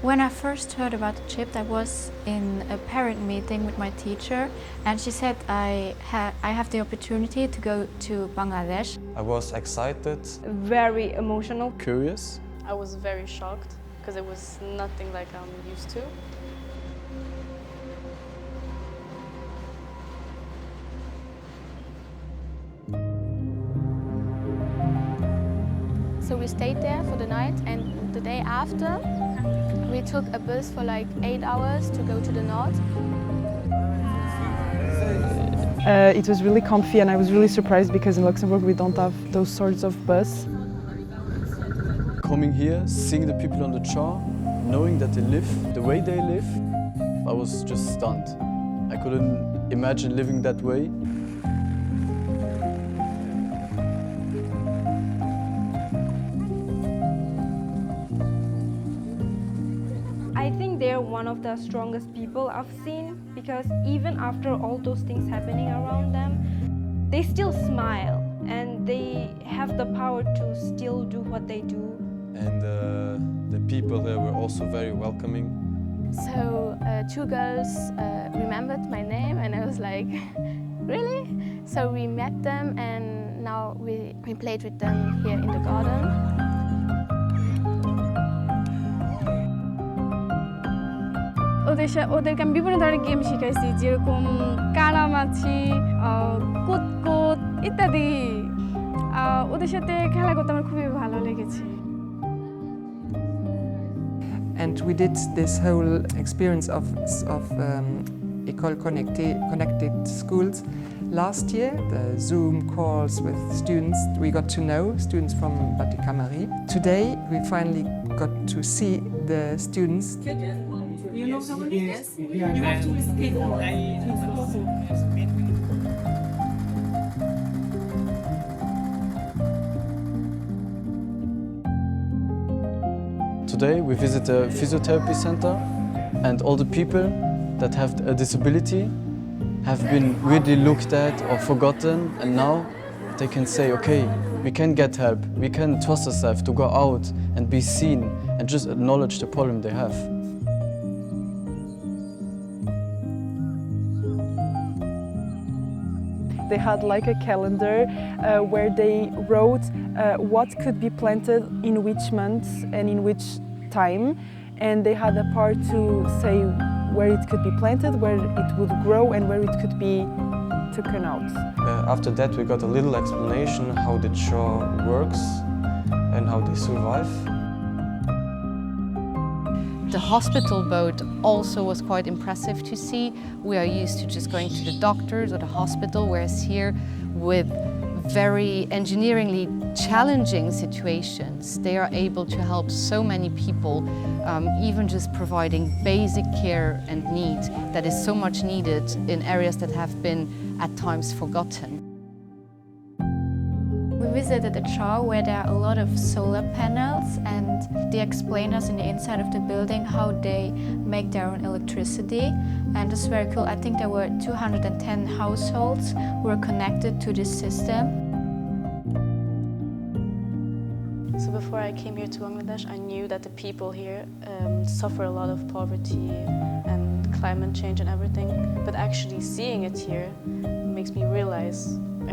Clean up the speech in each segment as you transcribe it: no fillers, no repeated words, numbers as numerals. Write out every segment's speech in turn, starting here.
When I first heard about the trip, I was in a parent meeting with my teacher, and she said I have the opportunity to go to Bangladesh. I was excited, very emotional, curious. I was very shocked because it was nothing like I'm used to. So we stayed there for the night, and the day after we took a bus for like 8 hours to go to the north. It was really comfy, and I was really surprised because in Luxembourg we don't have those sorts of bus. Coming here, seeing the people on the Chars, knowing that they live the way they live, I was just stunned. I couldn't imagine living that way. I think they're one of the strongest people I've seen, because even after all those things happening around them, they still smile and they have the power to still do what they do. And the people there were also very welcoming. So two girls remembered my name, and I was like, really? So we met them, and now we played with them here in the garden. ওদেরকে আমি বিভিন্ন ধরনের game শিখাইছি, যেরকম কানামাছি, কুতকুত ইত্যাদি। ওদের সাথে খেলা করতে আমার খুবই ভালো লেগেছে। And we did this whole experience of École connected schools last year, the Zoom calls with students. We got to know students from Batikamarie. Today we finally got to see the students. You know how many? Yes. You have to schedule. Today we visit a physiotherapy center, and all the people that have a disability have been really looked at or forgotten, and now they can say, okay, we can get help, we can trust ourselves to go out and be seen and just acknowledge the problem they have. They had like a calendar where they wrote what could be planted in which month and in which time, and they had a part to say where it could be planted, where it would grow, and where it could be taken out. After that we got a little explanation how the Char works and how they survive. The hospital boat also was quite impressive to see. We are used to just going to the doctors or the hospital, whereas here with very engineeringly challenging situations, they are able to help so many people, even just providing basic care and need that is so much needed in areas that have been at times forgotten. We visited the Char where there are a lot of solar panels, and they explain us in the inside of the building how they make their own electricity, and it's very cool. I think there were 210 households who were connected to this system. So before I came here to Bangladesh, I knew that the people here suffer a lot of poverty and climate change and everything, but actually seeing it here makes me realize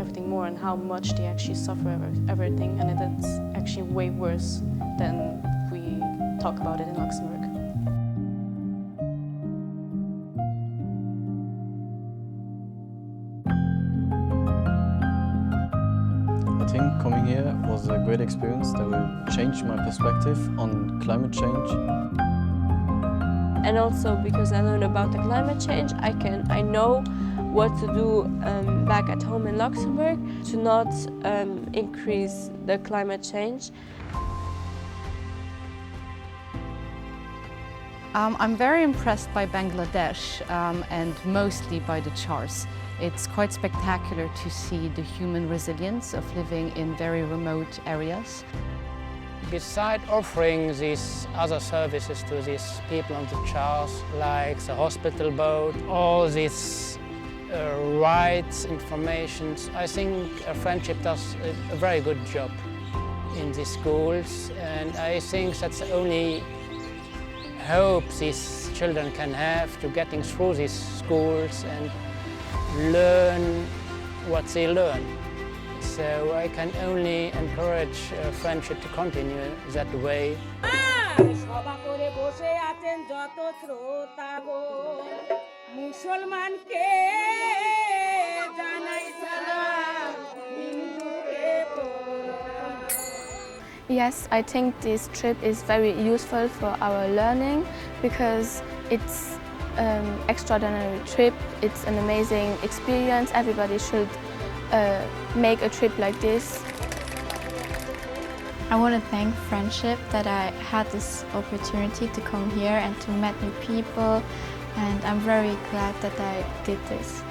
everything more and how much they actually suffer everything, and it's actually way worse than we talk about it in Luxembourg. I think coming here was a great experience that will change my perspective on climate change. And also because I learned about the climate change, I know what to do back at home in Luxembourg to not increase the climate change. I'm very impressed by Bangladesh and mostly by the Chars. It's quite spectacular to see the human resilience of living in very remote areas. Besides offering these other services to these people on the Chars, like the hospital boat, all these rights, information, I think Friendship does a very good job in the schools, and I think that's the only hope these children can have to getting through these schools and learn what they learn. So I can only encourage friendship to continue that way. Yes, I think this trip is very useful for our learning because it's an extraordinary trip. It's an amazing experience. Everybody should make a trip like this. I want to thank Friendship that I had this opportunity to come here and to meet new people, and I'm very glad that I did this.